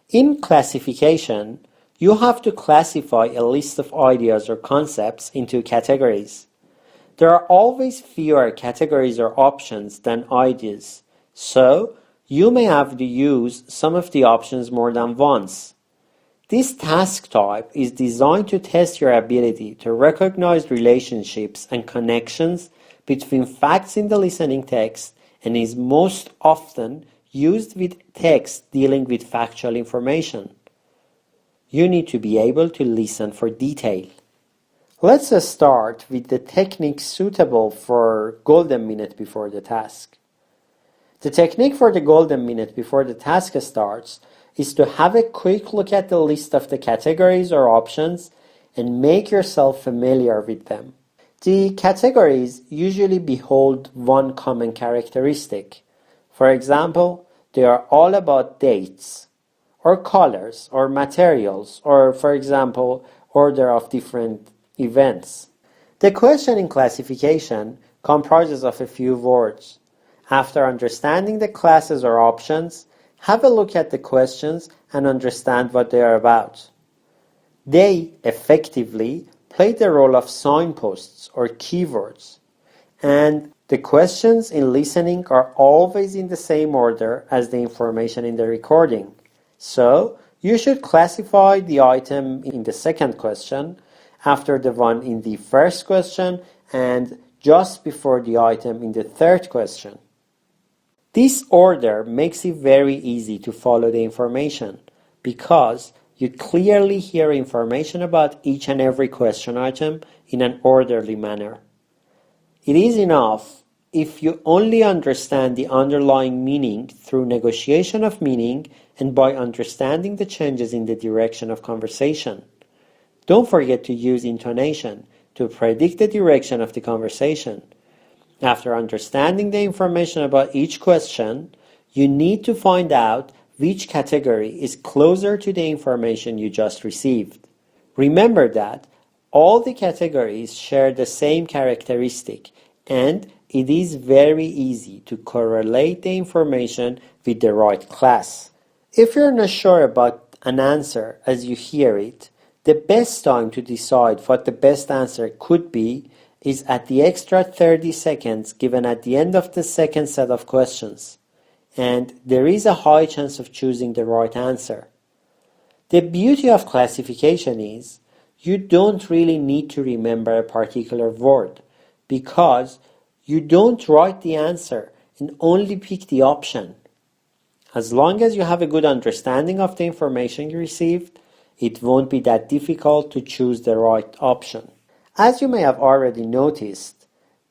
In classification, you have to classify a list of ideas or concepts into categories. There are always fewer categories or options than ideas, so you may have to use some of the options more than once. This task type is designed to test your ability to recognize relationships and connections between facts in the listening text and is most often used with text dealing with factual information. You need to be able to listen for detail. Let's start with the technique suitable for golden minute before the task. The technique for the golden minute before the task starts is to have a quick look at the list of the categories or options and make yourself familiar with them. The categories usually behold one common characteristic. For example, they are all about dates, or colors, or materials, or, for example, order of different events. The question in classification comprises of a few words. After understanding the classes or options, have a look at the questions and understand what they are about. They effectively play the role of signposts or keywords, and the questions in listening are always in the same order as the information in the recording. So, you should classify the item in the second question, after the one in the first question, and just before the item in the third question. This order makes it very easy to follow the information because you clearly hear information about each and every question item in an orderly manner. It is enough if you only understand the underlying meaning through negotiation of meaning and by understanding the changes in the direction of conversation. Don't forget to use intonation to predict the direction of the conversation. After understanding the information about each question, you need to find out which category is closer to the information you just received. Remember that all the categories share the same characteristic, and it is very easy to correlate the information with the right class. If you're not sure about an answer as you hear it, the best time to decide what the best answer could be is at the extra 30 seconds given at the end of the second set of questions, and there is a high chance of choosing the right answer. The beauty of classification is you don't really need to remember a particular word because you don't write the answer and only pick the option. As long as you have a good understanding of the information you received, it won't be that difficult to choose the right option. As you may have already noticed,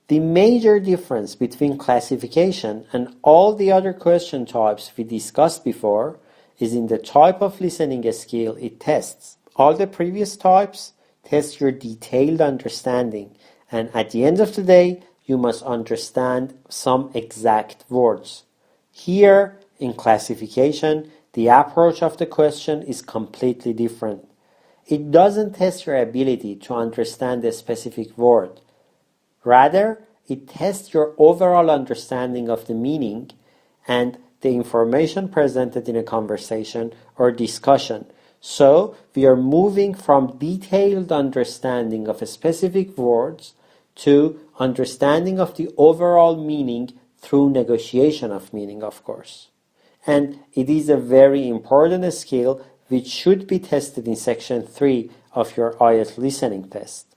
the major difference between classification and all the other question types we discussed before is in the type of listening skill it tests. All the previous types test your detailed understanding, and at the end of the day, you must understand some exact words. Here, in classification, the approach of the question is completely different. It doesn't test your ability to understand a specific word. Rather, it tests your overall understanding of the meaning and the information presented in a conversation or discussion. So, we are moving from detailed understanding of a specific words to understanding of the overall meaning through negotiation of meaning, of course. And it is a very important skill which should be tested in section 3 of your IELTS listening test.